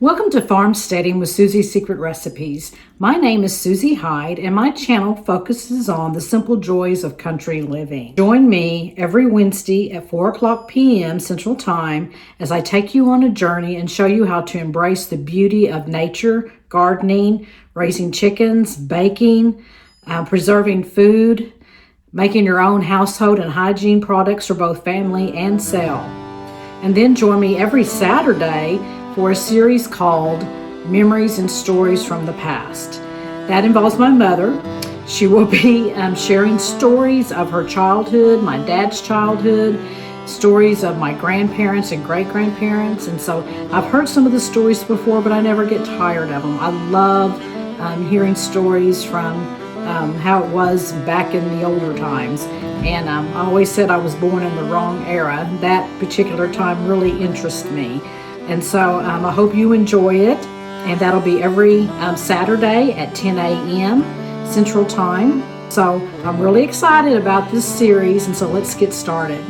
Welcome to Farmsteading with Susie's Secret Recipes. My name is Susie Hyde, and my channel focuses on the simple joys of country living. Join me every Wednesday at 4 o'clock p.m. Central Time as I take you on a journey and show you how to embrace the beauty of nature, gardening, raising chickens, baking, preserving food, making your own household and hygiene products for both family and sale. And then join me every Saturday for a series called Memories and Stories from the Past. That involves my mother. She will be sharing stories of her childhood, my dad's childhood, stories of my grandparents and great-grandparents. And so I've heard some of the stories before, but I never get tired of them. I love hearing stories from how it was back in the older times. And I always said I was born in the wrong era. That particular time really interests me. And so I hope you enjoy it. And that'll be every Saturday at 10 a.m. Central Time. So I'm really excited about this series. And so let's get started.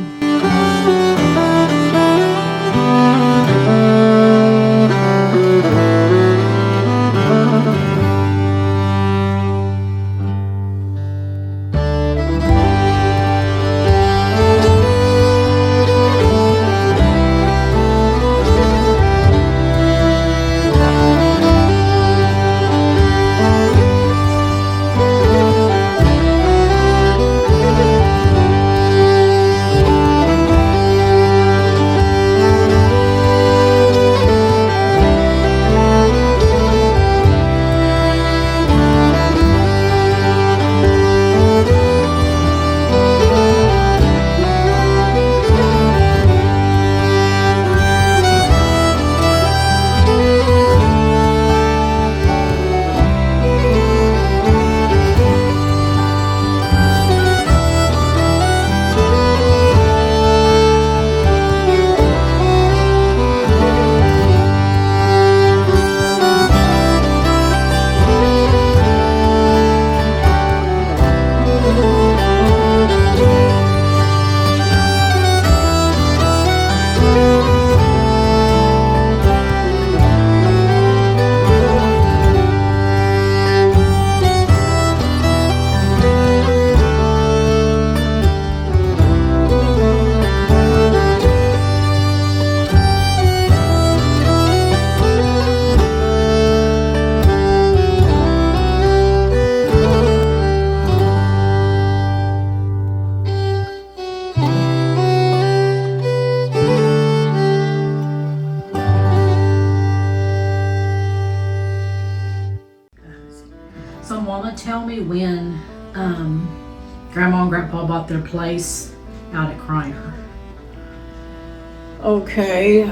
So Mama, tell me when Grandma and Grandpa bought their place out at Kreiner. Okay,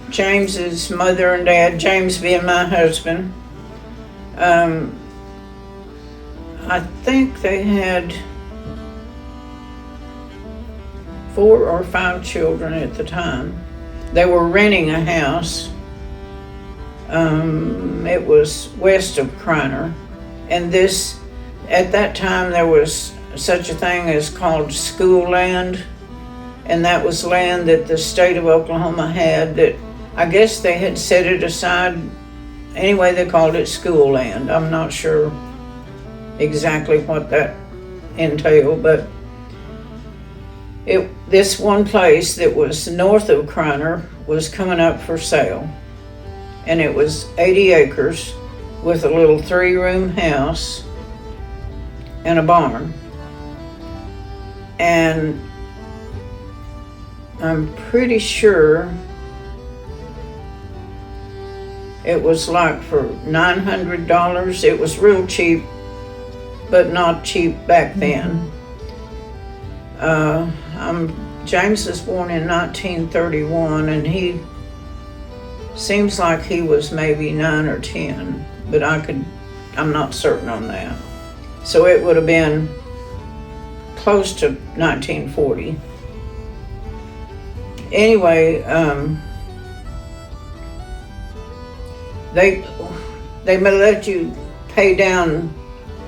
James's mother and dad, James being my husband, I think they had 4 or 5 children at the time. They were renting a house. It was west of Kreiner, and at that time there was such a thing as called school land, and that was land that the state of Oklahoma had that I guess they had set it aside. Anyway, they called it school land. I'm not sure exactly what that entailed, but this one place that was north of Kreiner was coming up for sale. And it was 80 acres with a little 3-room house and a barn. And I'm pretty sure it was like for $900. It was real cheap, but not cheap back then. James was born in 1931, and he seems like he was maybe 9 or 10, but I'm not certain on that. So it would have been close to 1940. Anyway, they may let you pay down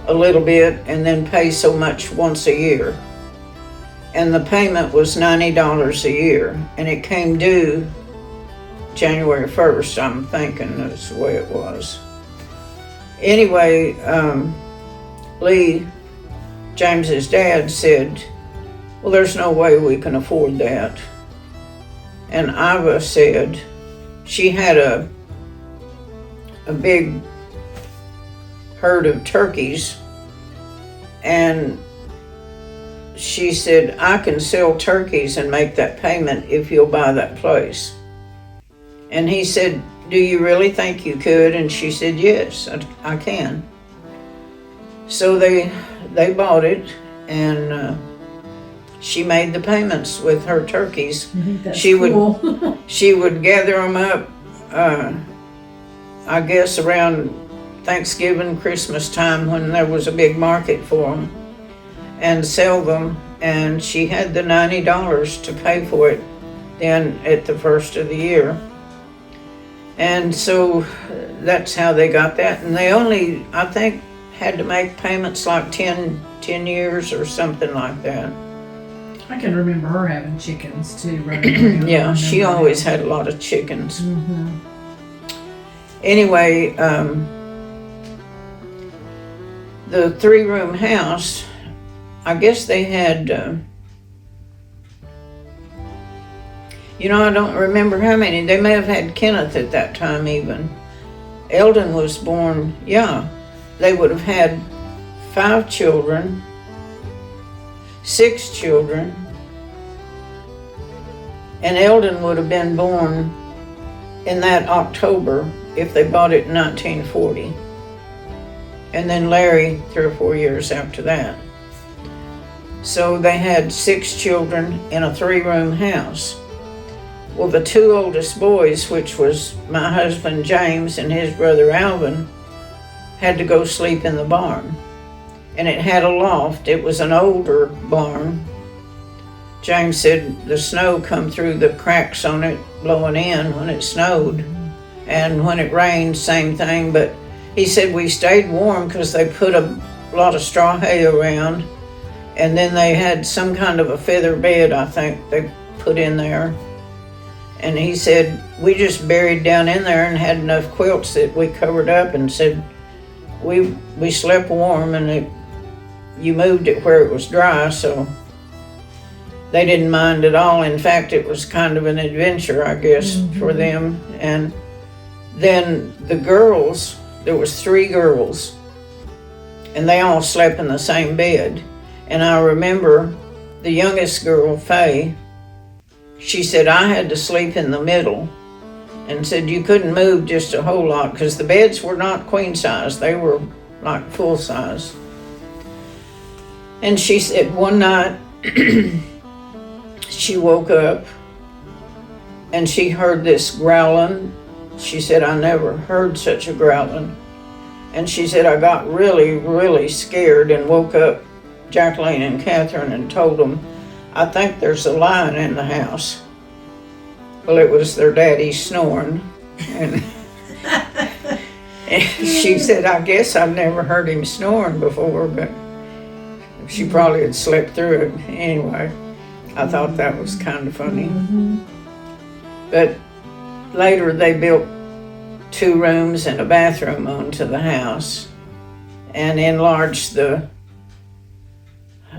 a little bit and then pay so much once a year. And the payment was $90 a year, and it came due January 1st, I'm thinking that's the way it was. Anyway, Lee, James's dad, said, well, there's no way we can afford that. And Iva said she had a big herd of turkeys, and she said, I can sell turkeys and make that payment if you'll buy that place. And he said, do you really think you could? And she said, yes, I can. So they bought it, and she made the payments with her turkeys. That's cool. She would gather them up, I guess around Thanksgiving, Christmas time, when there was a big market for them, and sell them. And she had the $90 to pay for it then at the first of the year. And so that's how they got that. And they only, I think, had to make payments like 10 years or something like that. I can remember her having chickens too, running around. Yeah, she always had a lot of chickens. Mm-hmm. Anyway, the 3-room house, I guess they had, I don't remember how many. They may have had Kenneth at that time even. Eldon was born, they would have had 5 children, 6 children, and Eldon would have been born in that October if they bought it in 1940. And then Larry 3 or 4 years after that. So they had 6 children in a 3-room house. Well, the 2 oldest boys, which was my husband James and his brother Alvin, had to go sleep in the barn. And it had a loft. It was an older barn. James said the snow come through the cracks on it blowing in when it snowed. And when it rained, same thing. But he said we stayed warm because they put a lot of straw hay around. And then they had some kind of a feather bed, I think, they put in there. And he said, we just buried down in there and had enough quilts that we covered up, and said, we slept warm, and you moved it where it was dry, so they didn't mind at all. In fact, it was kind of an adventure, I guess, for them. And then the girls, there was 3 girls, and they all slept in the same bed. And I remember the youngest girl, Faye, she said I had to sleep in the middle, and said you couldn't move just a whole lot because the beds were not queen size, they were like full size. And she said one night she woke up and she heard this growling. She said, I never heard such a growling. And she said, I got really, really scared and woke up Jacqueline and Catherine and told them, I think there's a lion in the house. Well, it was their daddy snoring. And she said, I guess I've never heard him snoring before, but she probably had slept through it. Anyway, I thought that was kind of funny. But later they built 2 rooms and a bathroom onto the house and enlarged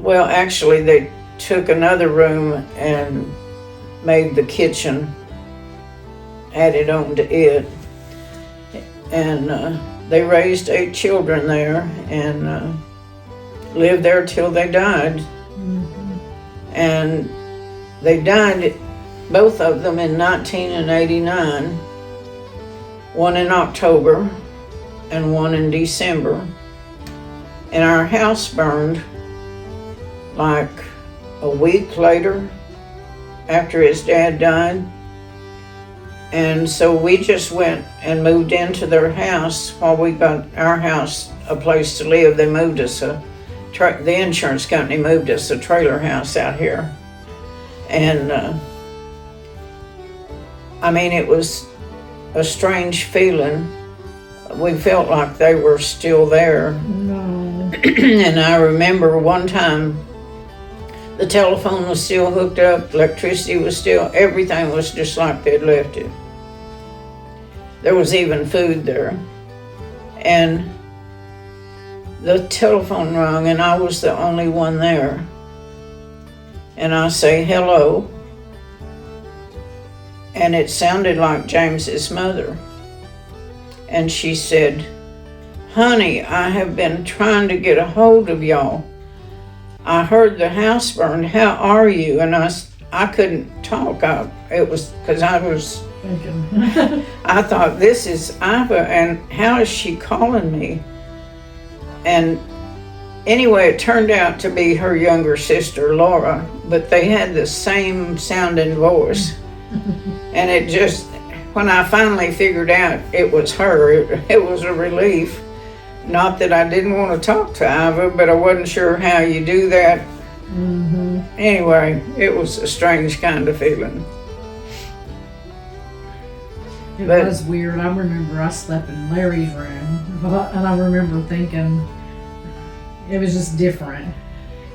actually they took another room and made the kitchen, added on to it. And they raised 8 children there and lived there till they died. And they died, both of them, in 1989, one in October and one in December. And our house burned like a week later after his dad died. And so we just went and moved into their house while we got our house a place to live. They moved us the insurance company moved us a trailer house out here. And it was a strange feeling. We felt like they were still there. No. And I remember one time the telephone was still hooked up, electricity was still, everything was just like they'd left it. There was even food there. And the telephone rang, and I was the only one there. And I say, hello. And it sounded like James's mother. And she said, honey, I have been trying to get a hold of y'all. I heard the house burned. How are you? And I couldn't talk. It was because I was Thinking. I thought, this is Iva, and how is she calling me? And anyway, it turned out to be her younger sister, Laura, but they had the same sounding voice. And it just, when I finally figured out it was her, it was a relief. Not that I didn't want to talk to Iva, but I wasn't sure how you do that. Mm-hmm. Anyway, it was a strange kind of feeling. It But- was weird. I remember I slept in Larry's room, and I remember thinking it was just different.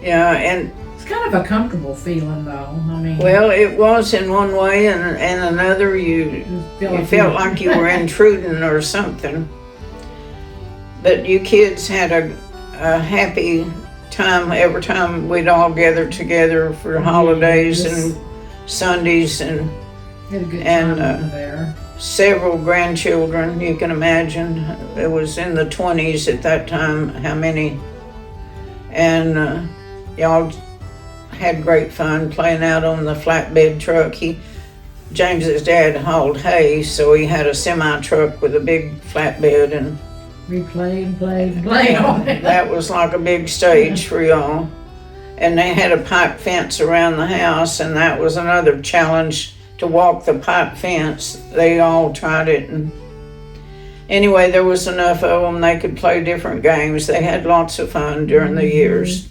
Yeah, and It's kind of a comfortable feeling, though. I mean, well, it was in one way, and another you felt like you were intruding or something. But you kids had a happy time every time we'd all gather together for holidays and Sundays, and had a good and, time over there. several grandchildren. You can imagine, it was in the 20s at that time, how many. And y'all had great fun playing out on the flatbed truck. James's dad hauled hay, so he had a semi truck with a big flatbed, and We played on it. that was like a big stage for y'all. And they had a pipe fence around the house, and that was another challenge, to walk the pipe fence. They all tried it, and anyway, there was enough of them they could play different games. They had lots of fun during the years.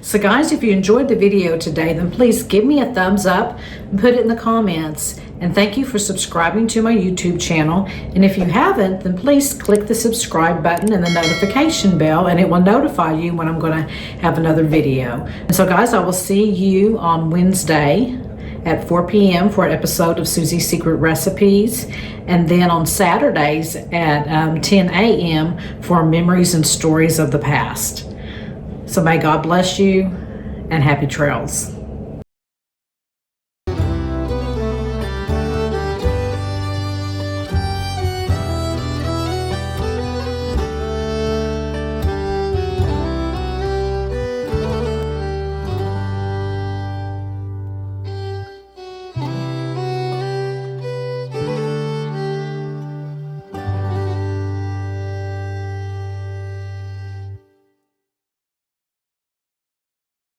So guys, if you enjoyed the video today, then please give me a thumbs up and put it in the comments. And thank you for subscribing to my YouTube channel. And if you haven't, then please click the subscribe button and the notification bell, and it will notify you when I'm going to have another video. And so guys, I will see you on Wednesday at 4 p.m. for an episode of Susie's Secret Recipes, and then on Saturdays at 10 a.m. for Memories and Stories of the Past. So may God bless you, and happy trails.